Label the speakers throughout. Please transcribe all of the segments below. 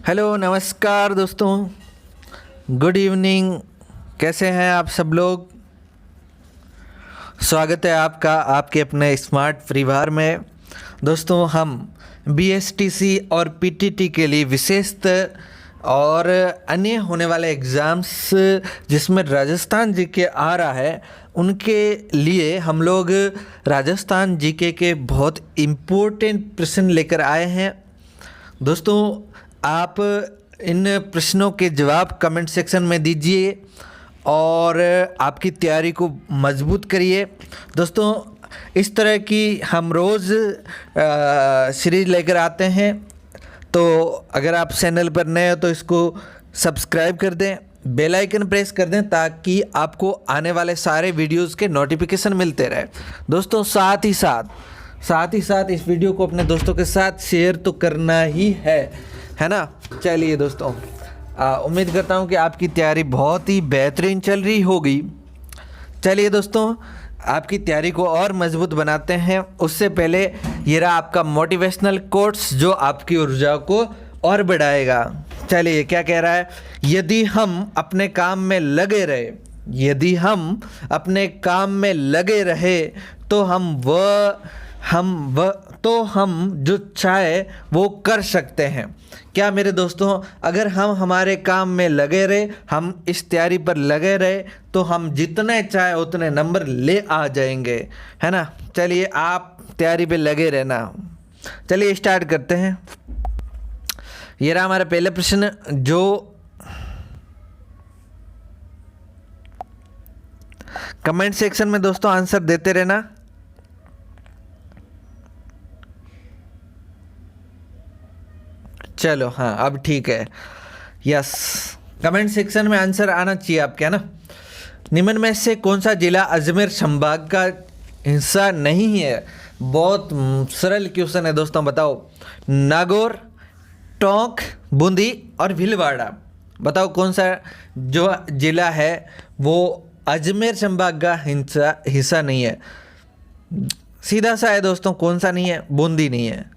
Speaker 1: Hello नमस्कार दोस्तों, good evening. कैसे हैं आप सब लोग? स्वागत है आपका आपके अपने स्मार्ट परिवार में। दोस्तों, हम बीएसटीसी और पीटीटी के लिए विशेषतः और अन्य होने वाले एग्ज़ाम्स जिसमें राजस्थान जीके आ रहा है, उनके लिए हम लोग राजस्थान जीके के बहुत इम्पोर्टेंट प्रश्न लेकर आए हैं। दोस्तों, आप इन प्रश्नों के जवाब कमेंट सेक्शन में दीजिए और आपकी तैयारी को मजबूत करिए। दोस्तों, इस तरह की हम रोज़ सीरीज लेकर आते हैं, तो अगर आप चैनल पर नए हो तो इसको सब्सक्राइब कर दें, बेल आइकन प्रेस कर दें ताकि आपको आने वाले सारे वीडियोस के नोटिफिकेशन मिलते रहे। दोस्तों, साथ ही साथ इस वीडियो को अपने दोस्तों के साथ शेयर तो करना ही है ना। चलिए दोस्तों, उम्मीद करता हूँ कि आपकी तैयारी बहुत ही बेहतरीन चल रही होगी। चलिए दोस्तों, आपकी तैयारी को और मजबूत बनाते हैं। उससे पहले ये रहा आपका मोटिवेशनल कोट्स जो आपकी ऊर्जा को और बढ़ाएगा। चलिए, क्या कह रहा है? यदि हम अपने काम में लगे रहे तो हम जो चाहे वो कर सकते हैं। क्या मेरे दोस्तों, अगर हम हमारे काम में लगे रहे, हम इस तैयारी पर लगे रहे, तो हम जितने चाहे उतने नंबर ले आ जाएंगे, है ना। चलिए, आप तैयारी पे लगे रहना। चलिए स्टार्ट करते हैं। ये रहा हमारा पहला प्रश्न, जो कमेंट सेक्शन में दोस्तों आंसर देते रहना। चलो, हाँ, अब ठीक है। यस, कमेंट सेक्शन में आंसर आना चाहिए आपके, है ना। निम्न में से कौन सा जिला अजमेर संभाग का हिस्सा नहीं है? बहुत सरल क्वेश्चन है दोस्तों, बताओ। नागौर, टोंक, बूंदी और भीलवाड़ा, बताओ कौन सा जो जिला है वो अजमेर संभाग का हिस्सा नहीं है। सीधा सा है दोस्तों, कौन सा नहीं है? बूंदी नहीं है।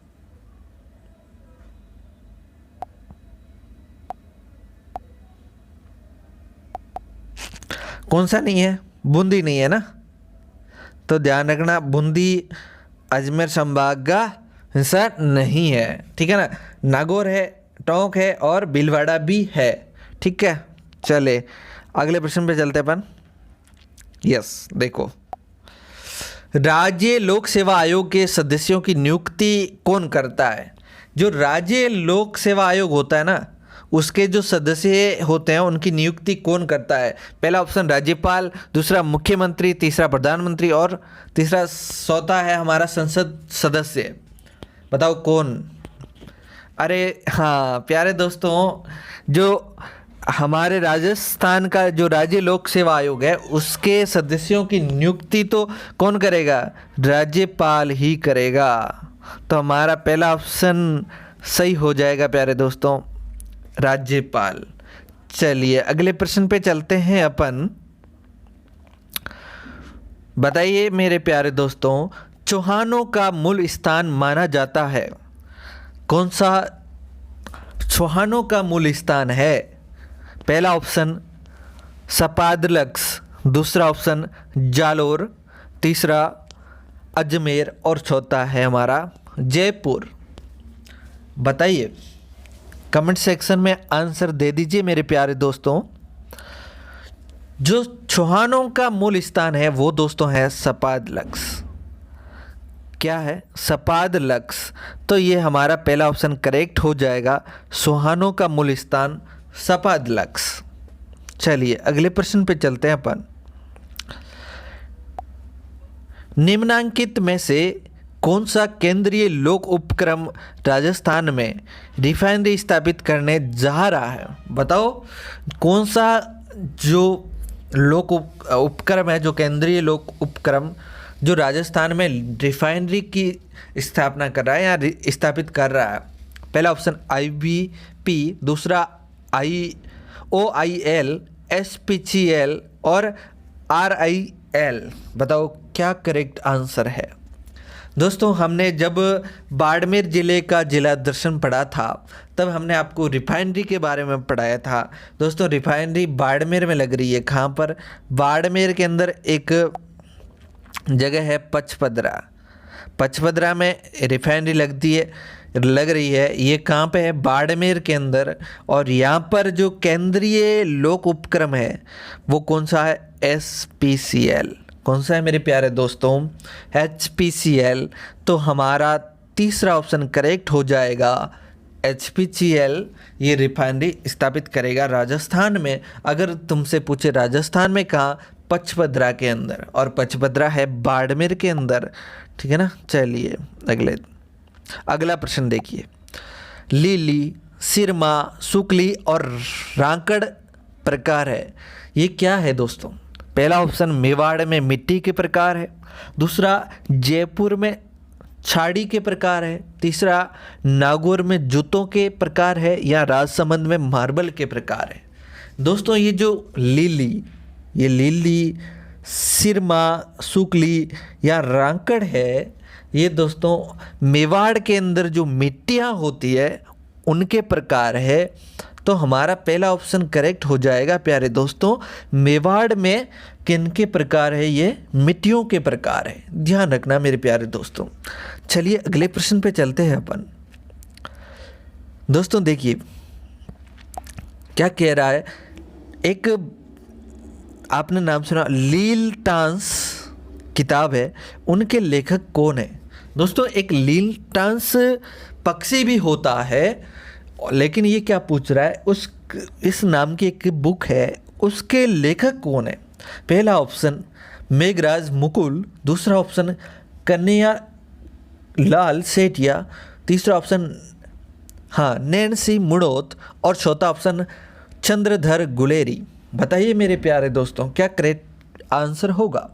Speaker 1: कौन सा नहीं है? बूंदी नहीं है ना। तो ध्यान रखना, बूंदी अजमेर संभाग का हिस्सा नहीं है, ठीक है ना। नागौर है, टोंक है और भीलवाड़ा भी है, ठीक है। चले अगले प्रश्न पे चलते अपन। यस, देखो, राज्य लोक सेवा आयोग के सदस्यों की नियुक्ति कौन करता है? जो राज्य लोक सेवा आयोग होता है ना, उसके जो सदस्य होते हैं उनकी नियुक्ति कौन करता है? पहला ऑप्शन राज्यपाल, दूसरा मुख्यमंत्री, तीसरा प्रधानमंत्री और तीसरा चौथा है हमारा संसद सदस्य। बताओ कौन? अरे हाँ प्यारे दोस्तों, जो हमारे राजस्थान का जो राज्य लोक सेवा आयोग है उसके सदस्यों की नियुक्ति तो कौन करेगा? राज्यपाल ही करेगा। तो हमारा पहला ऑप्शन सही हो जाएगा प्यारे दोस्तों, राज्यपाल। चलिए अगले प्रश्न पे चलते हैं अपन। बताइए मेरे प्यारे दोस्तों, चौहानों का मूल स्थान माना जाता है, कौन सा चौहानों का मूल स्थान है? पहला ऑप्शन सपादलक्स, दूसरा ऑप्शन जालोर, तीसरा अजमेर और चौथा है हमारा जयपुर। बताइए, कमेंट सेक्शन में आंसर दे दीजिए मेरे प्यारे दोस्तों। जो चौहानों का मूल स्थान है वो दोस्तों है सपादलक्स। क्या है? सपादलक्स। तो ये हमारा पहला ऑप्शन करेक्ट हो जाएगा, चौहानों का मूल स्थान सपादलक्स। चलिए अगले प्रश्न पे चलते हैं अपन। निम्नांकित में से कौन सा केंद्रीय लोक उपक्रम राजस्थान में रिफाइनरी स्थापित करने जा रहा है? बताओ कौन सा जो लोक उपक्रम है, जो केंद्रीय लोक उपक्रम जो राजस्थान में रिफाइनरी की स्थापना कर रहा है या स्थापित कर रहा है? पहला ऑप्शन IBP, दूसरा OIL, SPCL और RIL। बताओ क्या करेक्ट आंसर है? दोस्तों हमने जब बाड़मेर ज़िले का जिला दर्शन पढ़ा था तब हमने आपको रिफाइनरी के बारे में पढ़ाया था। दोस्तों रिफाइनरी बाड़मेर में लग रही है। कहाँ पर? बाड़मेर के अंदर एक जगह है पचपदरा। पचपदरा में रिफाइनरी लग रही है। ये कहाँ पे है? बाड़मेर के अंदर। और यहाँ पर जो केंद्रीय लोक उपक्रम है वो कौन सा है? SPCL। कौन सा है मेरे प्यारे दोस्तों? HPCL। तो हमारा तीसरा ऑप्शन करेक्ट हो जाएगा। HPCL ये रिफाइनरी स्थापित करेगा राजस्थान में। अगर तुमसे पूछे राजस्थान में कहाँ? पचपदरा के अंदर, और पचपदरा है बाड़मेर के अंदर। ठीक है ना। चलिए अगला प्रश्न देखिए। लीली, सिरमा, सुकली और रांकड़ प्रकार है, ये क्या है दोस्तों? पहला ऑप्शन मेवाड़ में मिट्टी के प्रकार है। दूसरा जयपुर में छाड़ी के प्रकार है। तीसरा नागौर में जूतों के प्रकार है, या राजसमंद में मार्बल के प्रकार है। दोस्तों ये जो लीली, सिरमा, सुकली या रांकड़ है, ये दोस्तों मेवाड़ के अंदर जो मिट्टियाँ होती है उनके प्रकार है। तो हमारा पहला ऑप्शन करेक्ट हो जाएगा प्यारे दोस्तों। मेवाड़ में किनके प्रकार है? ये मिट्टियों के प्रकार है। ध्यान रखना मेरे प्यारे दोस्तों। चलिए अगले प्रश्न पे चलते हैं अपन। दोस्तों देखिए क्या कह रहा है। एक आपने नाम सुना, लील टांस किताब है, उनके लेखक कौन है? दोस्तों एक लील टांस पक्षी भी होता है, लेकिन ये क्या पूछ रहा है, इस नाम की एक बुक है, उसके लेखक कौन है? पहला ऑप्शन मेघराज मुकुल। दूसरा ऑप्शन कन्हैया लाल सेठिया। तीसरा ऑप्शन नैन्सी मुड़ोत। और चौथा ऑप्शन चंद्रधर गुलेरी। बताइए मेरे प्यारे दोस्तों क्या करेक्ट आंसर होगा?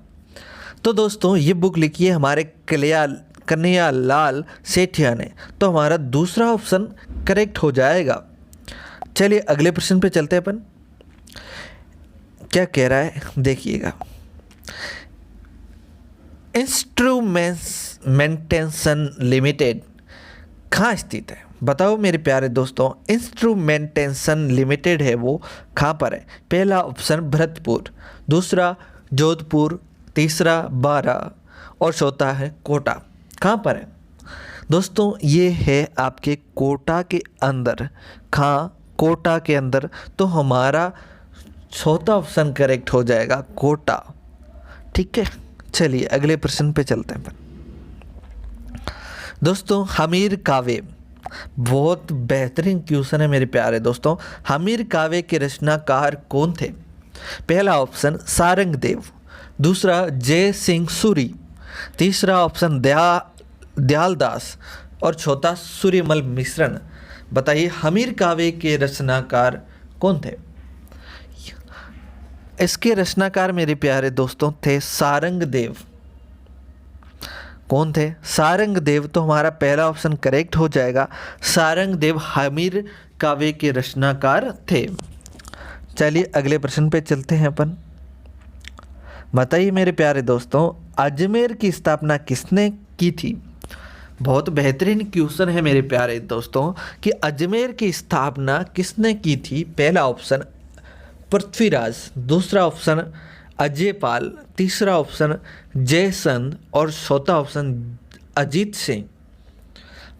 Speaker 1: तो दोस्तों ये बुक लिखी है हमारे कन्हैया लाल सेठिया ने। तो हमारा दूसरा ऑप्शन करेक्ट हो जाएगा। चलिए अगले प्रश्न पे चलते हैं अपन। क्या कह रहा है देखिएगा। इंस्ट्रूमेंटेशन लिमिटेड कहाँ स्थित है? बताओ मेरे प्यारे दोस्तों। इंस्ट्रूमेंटेशन लिमिटेड है वो कहाँ पर है? पहला ऑप्शन भरतपुर, दूसरा जोधपुर, तीसरा बारा और चौथा है कोटा। कहाँ पर है दोस्तों? ये है आपके कोटा के अंदर। कहाँ? कोटा के अंदर। तो हमारा चौथा ऑप्शन करेक्ट हो जाएगा, कोटा। ठीक है। चलिए अगले प्रश्न पे चलते हैं। दोस्तों हमीर काव्य बहुत बेहतरीन क्वेश्चन है मेरे प्यारे दोस्तों। हमीर काव्य के रचनाकार कौन थे? पहला ऑप्शन सारंगदेव, दूसरा जय सिंह सूरी, तीसरा ऑप्शन दयालदास और चौथा सूर्यमल मिश्रण। बताइए हमीर काव्य के रचनाकार कौन थे? इसके रचनाकार मेरे प्यारे दोस्तों थे सारंगदेव। कौन थे? सारंगदेव। तो हमारा पहला ऑप्शन करेक्ट हो जाएगा। सारंगदेव हमीर काव्य के रचनाकार थे। चलिए अगले प्रश्न पे चलते हैं अपन। बताइए मेरे प्यारे दोस्तों अजमेर की स्थापना किसने की थी? बहुत बेहतरीन क्वेश्चन है मेरे प्यारे दोस्तों कि अजमेर की स्थापना किसने की थी। पहला ऑप्शन पृथ्वीराज, दूसरा ऑप्शन अजयपाल, तीसरा ऑप्शन जयचंद और चौथा ऑप्शन अजीत सिंह।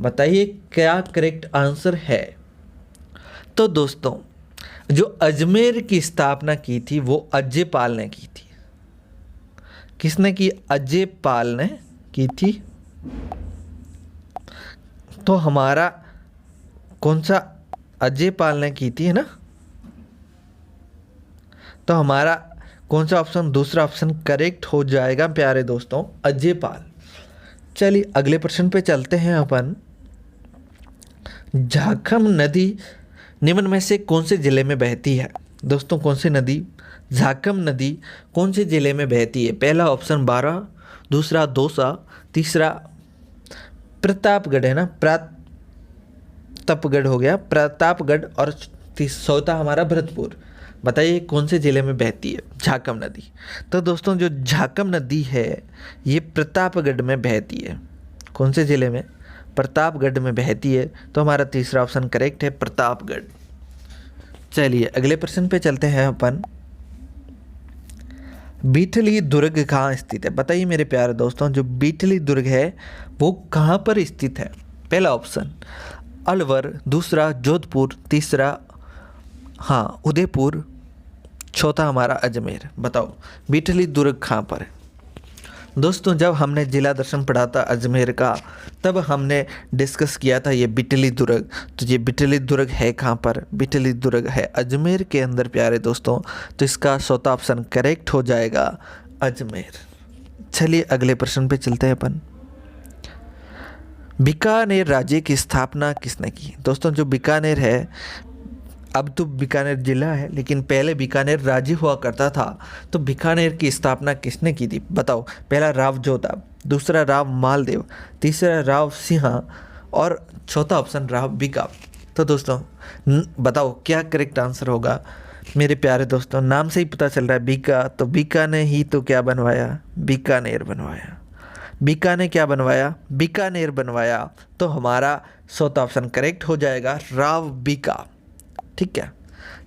Speaker 1: बताइए क्या करेक्ट आंसर है? तो दोस्तों जो अजमेर की स्थापना की थी वो अजयपाल ने की थी। किसने की? अजयपाल ने की थी। तो हमारा कौन सा? अजयपाल ने की थी, है ना। तो हमारा कौन सा ऑप्शन? दूसरा ऑप्शन करेक्ट हो जाएगा प्यारे दोस्तों, अजयपाल। चलिए अगले प्रश्न पे चलते हैं अपन। झाखम नदी निम्न में से कौन से जिले में बहती है? दोस्तों कौन सी नदी? झाखम नदी कौन से जिले में बहती है? पहला ऑप्शन बारा, दूसरा दौसा, तीसरा प्रतापगढ़, है ना, प्रतापगढ़ हो गया, प्रतापगढ़ और चौथा हमारा भरतपुर। बताइए कौन से ज़िले में बहती है झाकम नदी? तो दोस्तों जो झाकम नदी है ये प्रतापगढ़ में बहती है। कौन से ज़िले में? प्रतापगढ़ में बहती है, तो हमारा तीसरा ऑप्शन करेक्ट है, प्रतापगढ़। चलिए अगले प्रश्न पे चलते हैं अपन। बीटली दुर्ग कहाँ स्थित है? बताइए मेरे प्यारे दोस्तों, जो बीटली दुर्ग है वो कहाँ पर स्थित है? पहला ऑप्शन अलवर, दूसरा जोधपुर, तीसरा उदयपुर, चौथा हमारा अजमेर। बताओ बीटली दुर्ग कहाँ पर है? दोस्तों जब हमने जिला दर्शन पढ़ा था अजमेर का, तब हमने डिस्कस किया था ये बिटली दुर्ग। तो ये बिटली दुर्ग है कहाँ पर? बिटली दुर्ग है अजमेर के अंदर प्यारे दोस्तों। तो इसका चौथा ऑप्शन करेक्ट हो जाएगा, अजमेर। चलिए अगले प्रश्न पे चलते हैं अपन। बीकानेर राज्य की स्थापना किसने की? दोस्तों जो बीकानेर है, अब तो बीकानेर जिला है, लेकिन पहले बीकानेर राज्य हुआ करता था। तो बीकानेर की स्थापना किसने की थी? बताओ। पहला राव जोधा, दूसरा राव मालदेव, तीसरा राव सिंहा और चौथा ऑप्शन राव बीका। तो दोस्तों बताओ क्या करेक्ट आंसर होगा? मेरे प्यारे दोस्तों नाम से ही पता चल रहा है बीका, तो बीका ने ही तो क्या बनवाया? बीकानेर बनवाया। बीका ने क्या बनवाया? बीकानेर बनवाया। तो हमारा चौथा ऑप्शन करेक्ट हो जाएगा, राव बीका। ठीक है,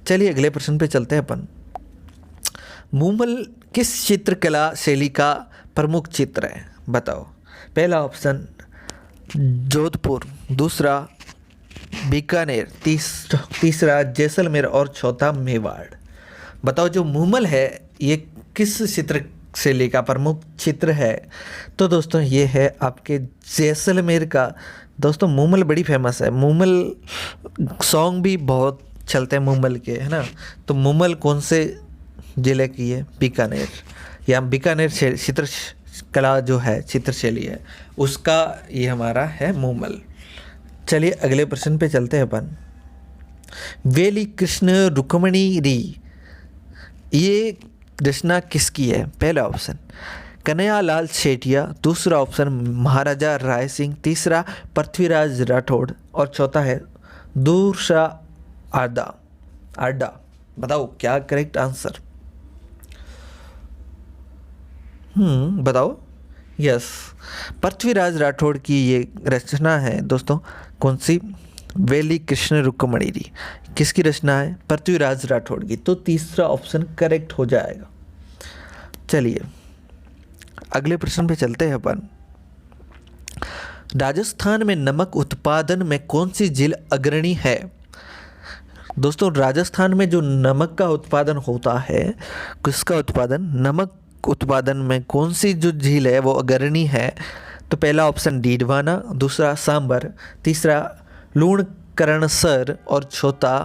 Speaker 1: चलिए अगले प्रश्न पे चलते हैं अपन। मूमल किस चित्रकला शैली का प्रमुख चित्र है? बताओ। पहला ऑप्शन जोधपुर, दूसरा बीकानेर, तीसरा जैसलमेर और चौथा मेवाड़। बताओ जो मूमल है ये किस चित्र शैली का प्रमुख चित्र है? तो दोस्तों ये है आपके जैसलमेर का। दोस्तों मूमल बड़ी फेमस है, मूमल सॉन्ग भी बहुत चलते हैं मूमल के, है ना। तो मूमल कौन से ज़िले की है? बीकानेर। या बीकानेर चित्रकला जो है, चित्रशैली है, उसका ये हमारा है मूमल। चलिए अगले प्रश्न पे चलते हैं अपन। वेली कृष्ण रुक्मणी री, ये रचना किसकी है? पहला ऑप्शन कन्हैयालाल सेठिया, दूसरा ऑप्शन महाराजा राय सिंह, तीसरा पृथ्वीराज राठौड़ और चौथा है दूरशाह आडा। बताओ क्या करेक्ट आंसर? बताओ। यस, पृथ्वीराज राठौड़ की ये रचना है दोस्तों। कौन सी? वेली कृष्ण रुक्मणी री किसकी रचना है? पृथ्वीराज राठौड़ की। तो तीसरा ऑप्शन करेक्ट हो जाएगा। चलिए अगले प्रश्न पे चलते हैं अपन। राजस्थान में नमक उत्पादन में कौन सी झील अग्रणी है? दोस्तों राजस्थान में जो नमक का उत्पादन होता है, किसका उत्पादन? नमक उत्पादन में कौन सी जो झील है वो अग्रणी है? तो पहला ऑप्शन डीडवाना, दूसरा सांबर, तीसरा लूणकरणसर और चौथा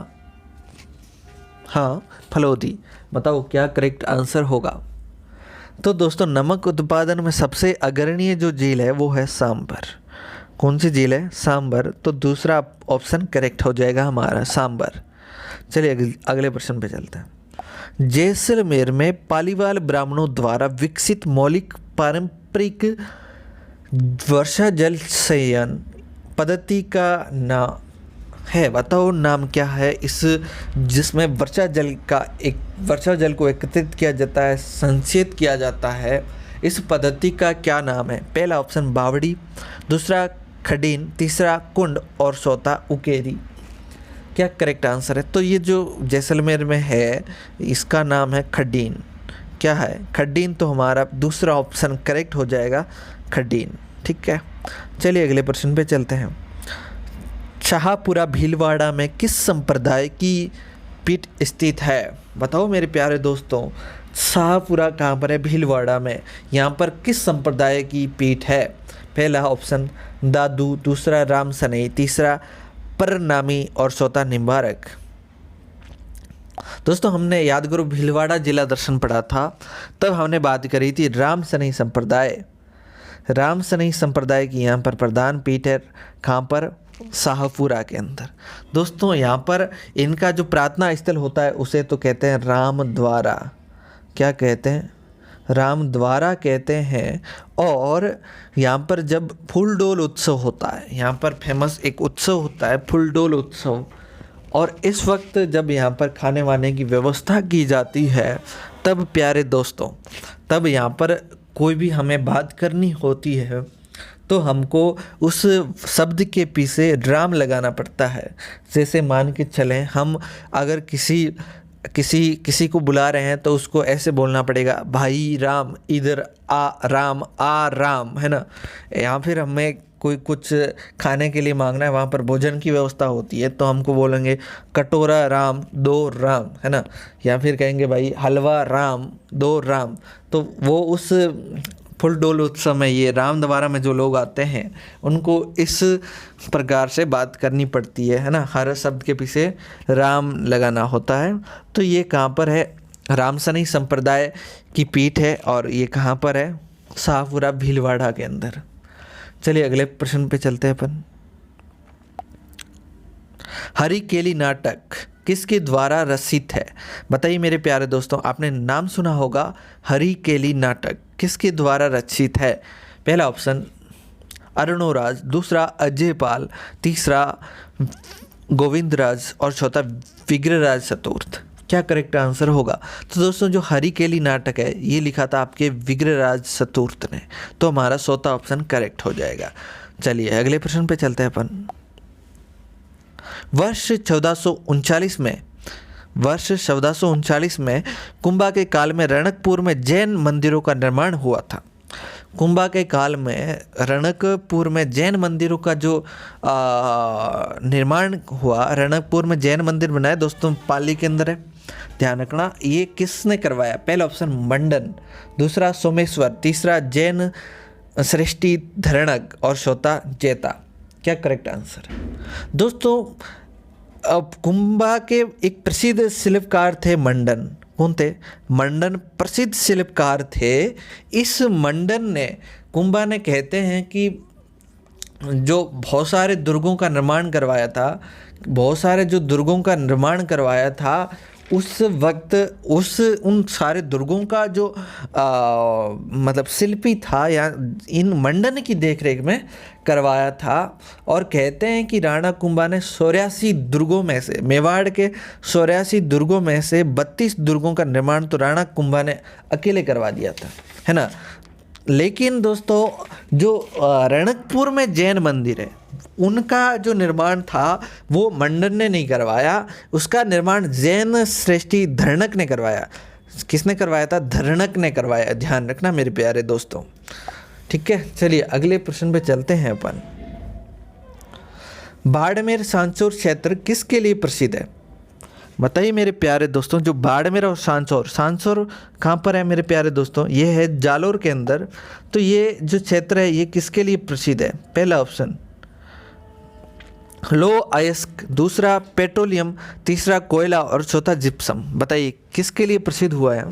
Speaker 1: फलोदी। बताओ क्या करेक्ट आंसर होगा? तो दोस्तों नमक उत्पादन में सबसे अग्रणीय जो झील है वो है सांबर। कौन सी झील है? सांबर। तो दूसरा ऑप्शन करेक्ट हो जाएगा हमारा, सांबर। चलिए अगले प्रश्न पे चलते हैं। जैसलमेर में पालीवाल ब्राह्मणों द्वारा विकसित मौलिक पारंपरिक वर्षा जल संचयन पद्धति का नाम है। बताओ नाम क्या है इस, जिसमें वर्षा जल को एकत्रित किया जाता है, संचयित किया जाता है। इस पद्धति का क्या नाम है? पहला ऑप्शन बावड़ी, दूसरा खडीन, तीसरा कुंड और चौथा उकेरी। क्या करेक्ट आंसर है? तो ये जो जैसलमेर में है इसका नाम है खडीन। क्या है? खडीन। तो हमारा दूसरा ऑप्शन करेक्ट हो जाएगा, खडीन। ठीक है, चलिए अगले प्रश्न पे चलते हैं। शाहपुरा भीलवाड़ा में किस संप्रदाय की पीठ स्थित है? बताओ मेरे प्यारे दोस्तों, शाहपुरा कहाँ पर है? भीलवाड़ा में। यहाँ पर किस संप्रदाय की पीठ है? पहला ऑप्शन दादू, दूसरा राम सनई, तीसरा परनामी और चौथा निम्बारक। दोस्तों हमने याद करो भीलवाड़ा जिला दर्शन पढ़ा था, तब हमने बात करी थी राम सनई संप्रदाय। राम सनई संप्रदाय की यहाँ पर प्रधान पीठ है। कहाँ पर? शाहपुरा के अंदर। दोस्तों यहाँ पर इनका जो प्रार्थना स्थल होता है उसे तो कहते हैं राम द्वारा। क्या कहते हैं? राम द्वारा कहते हैं। और यहाँ पर जब फूलडोल उत्सव होता है, यहाँ पर फेमस एक उत्सव होता है फूलडोल उत्सव, और इस वक्त जब यहाँ पर खाने वाने की व्यवस्था की जाती है, तब प्यारे दोस्तों, तब यहाँ पर कोई भी हमें बात करनी होती है तो हमको उस शब्द के पीछे राम लगाना पड़ता है। जैसे मान के चलें, हम अगर किसी को बुला रहे हैं तो उसको ऐसे बोलना पड़ेगा, भाई राम इधर आ राम, है ना। या फिर हमें कोई कुछ खाने के लिए मांगना है, वहाँ पर भोजन की व्यवस्था होती है, तो हमको बोलेंगे कटोरा राम दो राम, है ना। या फिर कहेंगे भाई हलवा राम दो राम। तो वो उस फुल डोल उत्सव में, ये राम द्वारा में जो लोग आते हैं उनको इस प्रकार से बात करनी पड़ती है ना। हर शब्द के पीछे राम लगाना होता है। तो ये कहाँ पर है? रामसनी संप्रदाय की पीठ है और ये कहाँ पर है? शाहपुरा भीलवाड़ा के अंदर। चलिए अगले प्रश्न पे चलते हैं अपन। हरिकेली नाटक किसके द्वारा रचित है? बताइए मेरे प्यारे दोस्तों, आपने नाम सुना होगा हरिकेली नाटक किसके द्वारा रचित है? पहला ऑप्शन अरुणोराज, दूसरा अजयपाल, तीसरा गोविंदराज और चौथा विग्रहराज चतुर्थ। क्या करेक्ट आंसर होगा? तो दोस्तों जो हरिकेली नाटक है ये लिखा था आपके विग्रहराज चतुर्थ ने। तो हमारा चौथा ऑप्शन करेक्ट हो जाएगा। चलिए अगले प्रश्न पे चलते हैं अपन। वर्ष 1439 में कुंभा के काल में रणकपुर में जैन मंदिरों का निर्माण हुआ था। कुंभा के काल में रणकपुर में जैन मंदिरों का जो निर्माण हुआ, रणकपुर में जैन मंदिर बनाए दोस्तों, पाली के अंदर है, ध्यान रखना। ये किसने करवाया? पहला ऑप्शन मंडन, दूसरा सोमेश्वर, तीसरा जैन श्रेष्ठी धरणक और चौथा जैता। क्या करेक्ट आंसर है दोस्तों? अब कुंभा के एक प्रसिद्ध शिल्पकार थे मंडन। कौन थे? मंडन प्रसिद्ध शिल्पकार थे। इस मंडन ने, कुंभा ने कहते हैं कि जो बहुत सारे दुर्गों का निर्माण करवाया था, उस वक्त उन सारे दुर्गों का जो मतलब शिल्पी था या इन मंडन की देखरेख में करवाया था। और कहते हैं कि राणा कुंभा ने 84 दुर्गों में से, मेवाड़ के 84 दुर्गों में से 32 दुर्गों का निर्माण तो राणा कुंभा ने अकेले करवा दिया था, है ना। लेकिन दोस्तों जो रणकपुर में जैन मंदिर है उनका जो निर्माण था वो मंडन ने नहीं करवाया, उसका निर्माण जैन श्रेष्ठी धरणक ने करवाया। किसने करवाया था? धरणक ने करवाया। ध्यान रखना मेरे प्यारे दोस्तों, ठीक है। चलिए अगले प्रश्न पे चलते हैं अपन। बाड़मेर सांचौर क्षेत्र किसके लिए प्रसिद्ध है? बताइए मेरे प्यारे दोस्तों, जो बाड़मेर और सांचौर कहाँ पर है मेरे प्यारे दोस्तों? ये है जालोर के अंदर। तो ये जो क्षेत्र है ये किसके लिए प्रसिद्ध है? पहला ऑप्शन लो अयस्क, दूसरा पेट्रोलियम, तीसरा कोयला और चौथा जिप्सम। बताइए किसके लिए प्रसिद्ध हुआ है?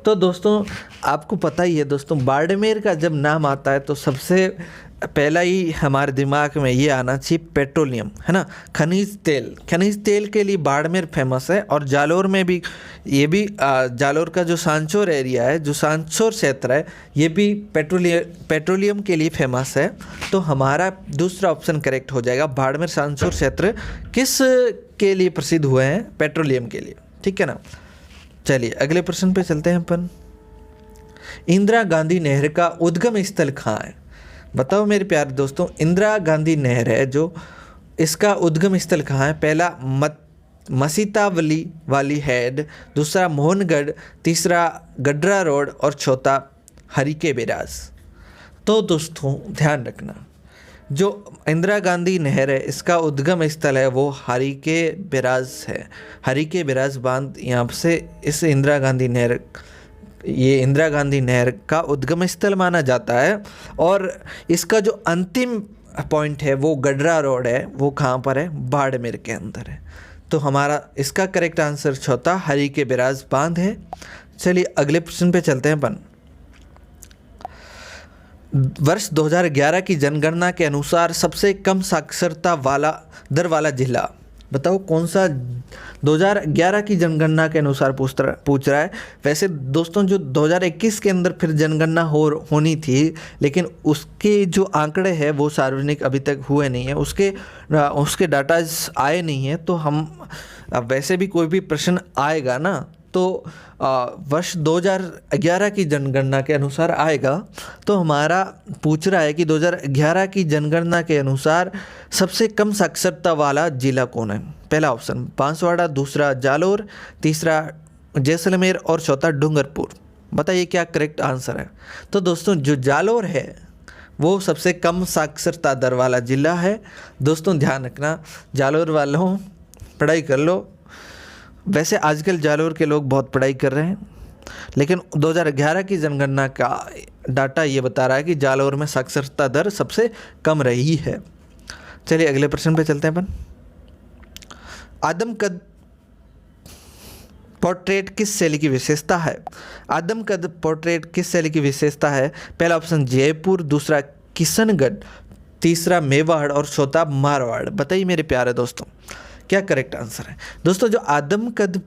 Speaker 1: तो दोस्तों आपको पता ही है दोस्तों, बाड़मेर का जब नाम आता है तो सबसे पहला ही हमारे दिमाग में ये आना चाहिए पेट्रोलियम, है ना। खनिज तेल के लिए बाड़मेर फेमस है। और जालोर में भी, ये भी जालोर का जो सांचौर एरिया है, जो सांचौर क्षेत्र है, ये भी पेट्रोलियम के लिए फेमस है। तो हमारा दूसरा ऑप्शन करेक्ट हो जाएगा। बाड़मेर सांचौर क्षेत्र किस के लिए प्रसिद्ध हुए हैं? पेट्रोलियम के लिए, ठीक है ना। चलिए अगले प्रश्न पे चलते हैं अपन। इंदिरा गांधी नहर का उद्गम स्थल कहाँ है? बताओ मेरे प्यारे दोस्तों, इंदिरा गांधी नहर है जो, इसका उद्गम स्थल कहाँ है? पहला मसीतावली वाली हेड, दूसरा मोहनगढ़, तीसरा गडरा रोड और चौथा हरिके बैराज। तो दोस्तों ध्यान रखना, जो इंदिरा गांधी नहर है इसका उद्गम स्थल है वो हरिके बैराज है। हरिके बैराज बांध यहाँ से इस इंदिरा गांधी नहर का उद्गम स्थल माना जाता है। और इसका जो अंतिम पॉइंट है वो गडरा रोड है, वो कहाँ पर है? बाड़मेर के अंदर है। तो हमारा इसका करेक्ट आंसर चौथा हरिके बैराज बांध है। चलिए अगले प्रश्न पे चलते हैं अपन। वर्ष 2011 की जनगणना के अनुसार सबसे कम साक्षरता दर वाला जिला, बताओ कौन सा? 2011 की जनगणना के अनुसार पूछ रहा है। वैसे दोस्तों जो 2021 के अंदर फिर जनगणना होनी थी, लेकिन उसके जो आंकड़े हैं वो सार्वजनिक अभी तक हुए नहीं है, उसके डाटाज आए नहीं हैं। तो हम वैसे भी कोई भी प्रश्न आएगा ना तो वर्ष 2011 की जनगणना के अनुसार आएगा। तो हमारा पूछ रहा है कि 2011 की जनगणना के अनुसार सबसे कम साक्षरता वाला जिला कौन है। पहला ऑप्शन बांसवाड़ा, दूसरा जालोर, तीसरा जैसलमेर और चौथा डूंगरपुर। बताइए क्या करेक्ट आंसर है। तो दोस्तों जो जालोर है वो सबसे कम साक्षरता दर वाला जिला है। दोस्तों ध्यान रखना, जालोर वालों पढ़ाई कर लो। वैसे आजकल जालोर के लोग बहुत पढ़ाई कर रहे हैं, लेकिन 2011 की जनगणना का डाटा ये बता रहा है कि जालोर में साक्षरता दर सबसे कम रही है। चलिए अगले प्रश्न पे चलते हैं अपन। आदमकद पोर्ट्रेट किस शैली की विशेषता है। आदमकद पोर्ट्रेट किस शैली की विशेषता है। पहला ऑप्शन जयपुर, दूसरा किशनगढ़, तीसरा मेवाड़ और चौथा मारवाड़। बताइए मेरे प्यारे दोस्तों क्या करेक्ट आंसर है। दोस्तों जो आदमकद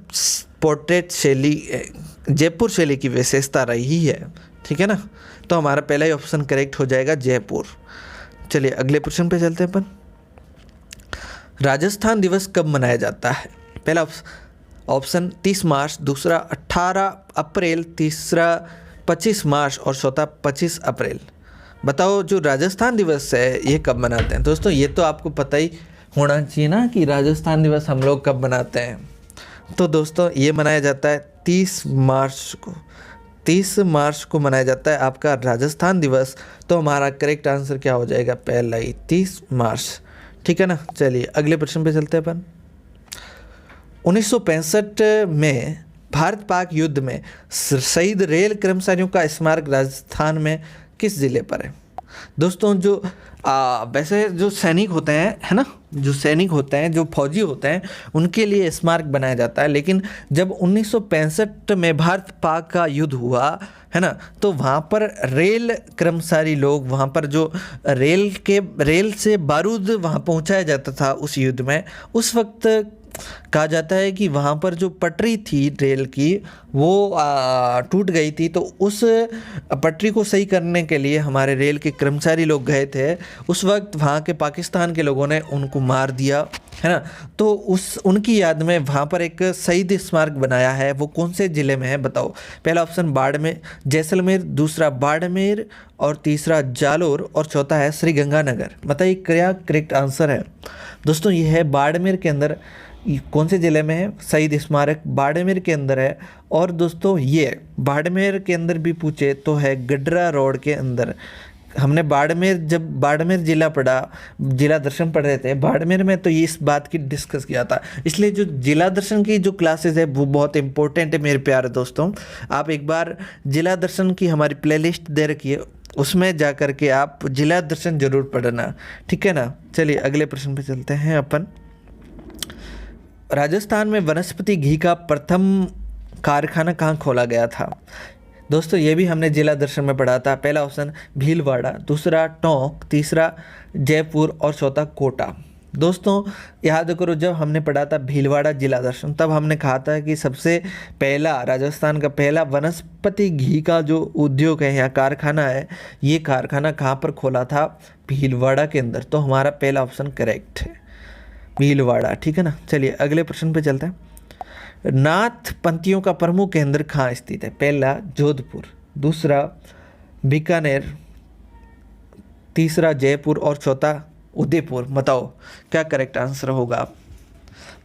Speaker 1: पोर्ट्रेट शैली जयपुर शैली की विशेषता रही है, ठीक है ना, तो हमारा पहला ही ऑप्शन करेक्ट हो जाएगा जयपुर। चलिए अगले प्रश्न पे चलते हैं अपन। राजस्थान दिवस कब मनाया जाता है। पहला ऑप्शन 30 मार्च, दूसरा 18 अप्रैल, तीसरा 25 मार्च और चौथा 25 अप्रैल। बताओ जो राजस्थान दिवस है ये कब मनाते हैं। दोस्तों ये तो आपको पता ही होना चाहिए ना कि राजस्थान दिवस हम लोग कब मनाते हैं। तो दोस्तों ये मनाया जाता है 30 मार्च को। 30 मार्च को मनाया जाता है आपका राजस्थान दिवस। तो हमारा करेक्ट आंसर क्या हो जाएगा, पहला ही 30 मार्च, ठीक है ना। चलिए अगले प्रश्न पे चलते हैं अपन। 1965 में भारत पाक युद्ध में शहीद रेल कर्मचारियों का स्मारक राजस्थान में किस जिले पर है। दोस्तों जो वैसे जो सैनिक होते हैं, है ना, जो सैनिक होते हैं, जो फौजी होते हैं, उनके लिए स्मारक बनाया जाता है। लेकिन जब 1965 में भारत पाक का युद्ध हुआ, है ना, तो वहाँ पर रेल कर्मचारी लोग, वहाँ पर जो रेल से बारूद वहाँ पहुँचाया जाता था उस युद्ध में, उस वक्त कहा जाता है कि वहाँ पर जो पटरी थी रेल की वो टूट गई थी। तो उस पटरी को सही करने के लिए हमारे रेल के कर्मचारी लोग गए थे। उस वक्त वहाँ के पाकिस्तान के लोगों ने उनको मार दिया, है ना। तो उनकी याद में वहाँ पर एक शहीद स्मारक बनाया है। वो कौन से ज़िले में है बताओ। पहला ऑप्शन बाड़मेर, जैसलमेर, दूसरा बाड़मेर और तीसरा जालोर और चौथा है श्री गंगानगर। बताइए क्या करेक्ट आंसर है। दोस्तों ये है बाड़मेर के अंदर। कौन से ज़िले में है शहीद स्मारक, बाड़मेर के अंदर है। और दोस्तों ये बाड़मेर के अंदर भी पूछे तो है गडरा रोड के अंदर। हमने बाड़मेर, जब बाड़मेर ज़िला पढ़ा, जिला दर्शन पढ़ रहे थे बाड़मेर में, तो ये इस बात की डिस्कस किया था। इसलिए जो जिला दर्शन की जो क्लासेस है वो बहुत इंपॉर्टेंट है मेरे प्यारे दोस्तों। आप एक बार जिला दर्शन की हमारी प्लेलिस्ट दे रखी है, उसमें जा कर के आप जिला दर्शन जरूर पढ़ना, ठीक है ना। चलिए अगले प्रश्न पे चलते हैं अपन। राजस्थान में वनस्पति घी का प्रथम कारखाना कहाँ खोला गया था। दोस्तों ये भी हमने जिला दर्शन में पढ़ा था। पहला ऑप्शन भीलवाड़ा, दूसरा टोंक, तीसरा जयपुर और चौथा कोटा। दोस्तों याद करो जब हमने पढ़ा था भीलवाड़ा जिला दर्शन, तब हमने कहा था कि सबसे पहला राजस्थान का पहला वनस्पति घी का जो उद्योग है या कारखाना है, ये कारखाना कहाँ पर खोला था, भीलवाड़ा के अंदर। तो हमारा पहला ऑप्शन करेक्ट है भीलवाड़ा, ठीक है ना। चलिए अगले प्रश्न पे चलते हैं। नाथ पंथियों का प्रमुख केंद्र कहाँ स्थित है। पहला जोधपुर, दूसरा बीकानेर, तीसरा जयपुर और चौथा उदयपुर। बताओ क्या करेक्ट आंसर होगा।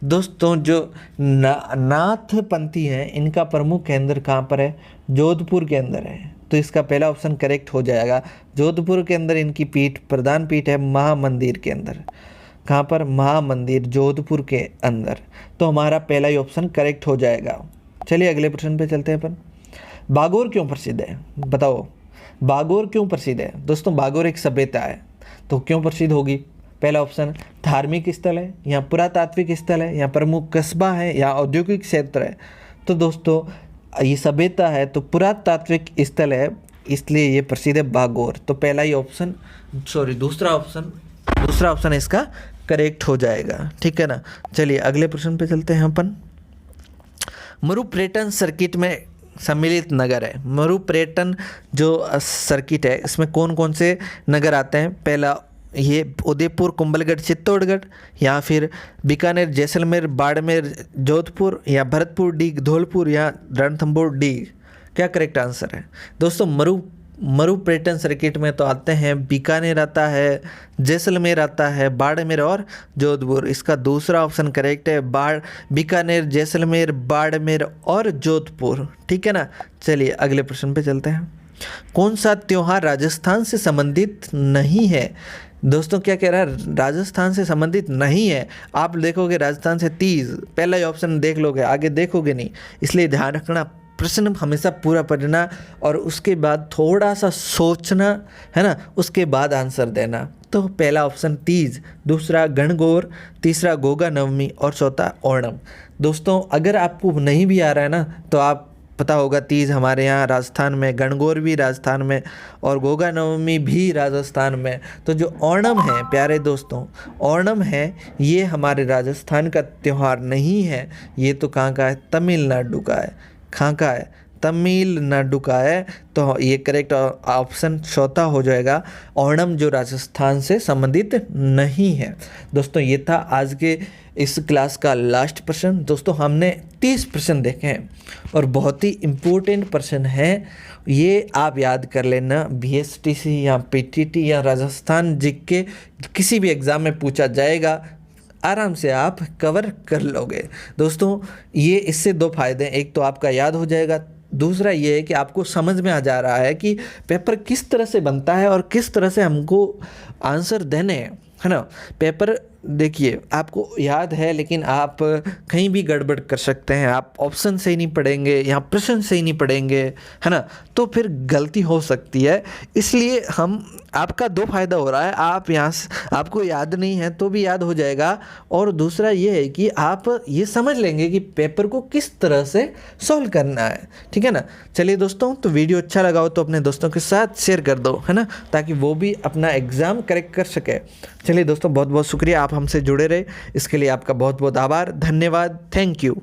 Speaker 1: दोस्तों जो नाथ पंथी हैं इनका प्रमुख केंद्र कहाँ पर है, जोधपुर के अंदर है। तो इसका पहला ऑप्शन करेक्ट हो जाएगा। जोधपुर के अंदर इनकी पीठ, प्रधान पीठ है महामंदिर के अंदर। कहाँ पर, महामंदिर, जोधपुर के अंदर। तो हमारा पहला ही ऑप्शन करेक्ट हो जाएगा। चलिए अगले प्रश्न पे चलते हैं अपन। बागोर क्यों प्रसिद्ध है। बताओ बागोर क्यों प्रसिद्ध है। दोस्तों बागोर एक सभ्यता है, तो क्यों प्रसिद्ध होगी। पहला ऑप्शन धार्मिक स्थल है, या पुरातात्विक स्थल है, या प्रमुख कस्बा है, या औद्योगिक क्षेत्र है। तो दोस्तों ये सभ्यता है तो पुरातात्विक स्थल है, इसलिए ये प्रसिद्ध है बागोर। तो पहला ही ऑप्शन, दूसरा ऑप्शन इसका करेक्ट हो जाएगा, ठीक है ना। चलिए अगले प्रश्न पे चलते हैं अपन। मरुपर्यटन सर्किट में सम्मिलित नगर है। मरुपर्यटन जो सर्किट है इसमें कौन कौन से नगर आते हैं। पहला ये उदयपुर, कुंभलगढ़, चित्तौड़गढ़, या फिर बीकानेर, जैसलमेर, बाड़मेर, जोधपुर, या भरतपुर डी, धौलपुर, या रणथंभौर डी। क्या करेक्ट आंसर है दोस्तों? मरु पर्यटन सर्किट में तो आते हैं बीकानेर आता है, जैसलमेर आता है, बाड़मेर और जोधपुर। इसका दूसरा ऑप्शन करेक्ट है, बीकानेर, जैसलमेर, बाड़मेर और जोधपुर। ठीक है ना। चलिए अगले प्रश्न पे चलते हैं। कौन सा त्योहार राजस्थान से संबंधित नहीं है? दोस्तों क्या कह रहा है? राजस्थान से संबंधित नहीं है। आप देखोगे राजस्थान से तीज, पहला ही ऑप्शन देख लोगे, आगे देखोगे नहीं, इसलिए ध्यान रखना प्रश्न हमेशा पूरा पढ़ना और उसके बाद थोड़ा सा सोचना, है ना, उसके बाद आंसर देना। तो पहला ऑप्शन तीज, दूसरा गणगौर, तीसरा गोगा नवमी और चौथा ओणम। दोस्तों अगर आपको नहीं भी आ रहा है ना, तो आप पता होगा तीज हमारे यहाँ राजस्थान में, गणगौर भी राजस्थान में और गोगा नवमी भी राजस्थान में। तो जो ओणम है प्यारे दोस्तों, ओणम है ये हमारे राजस्थान का त्यौहार नहीं है। ये तो कहाँ का है? तमिलनाडु का है। कहाँ का है? तमिलनाडु का है। तो ये करेक्ट ऑप्शन चौथा हो जाएगा, ओणम जो राजस्थान से संबंधित नहीं है। दोस्तों ये था आज के इस क्लास का लास्ट प्रश्न। दोस्तों हमने 30 प्रश्न देखे हैं और बहुत ही इम्पोर्टेंट प्रश्न है। ये आप याद कर लेना, BSTC या PTT या राजस्थान जीके किसी भी एग्ज़ाम में पूछा जाएगा, आराम से आप कवर कर लोगे। दोस्तों ये इससे दो फायदे हैं, एक तो आपका याद हो जाएगा, दूसरा ये है कि आपको समझ में आ जा रहा है कि पेपर किस तरह से बनता है और किस तरह से हमको आंसर देने हैं, है ना। पेपर देखिए आपको याद है, लेकिन आप कहीं भी गड़बड़ कर सकते हैं। आप ऑप्शन सही नहीं पढ़ेंगे या प्रश्न सही नहीं पढ़ेंगे, है ना, तो फिर गलती हो सकती है। इसलिए आपका दो फायदा हो रहा है, आप यहाँ आपको याद नहीं है तो भी याद हो जाएगा, और दूसरा ये है कि आप ये समझ लेंगे कि पेपर को किस तरह से सॉल्व करना है। ठीक है ना। चलिए दोस्तों, तो वीडियो अच्छा लगा हो तो अपने दोस्तों के साथ शेयर कर दो, है ना, ताकि वो भी अपना एग्ज़ाम करेक्ट कर सके। चलिए दोस्तों, बहुत बहुत शुक्रिया, आप हमसे जुड़े रहे, इसके लिए आपका बहुत बहुत आभार, धन्यवाद, थैंक यू।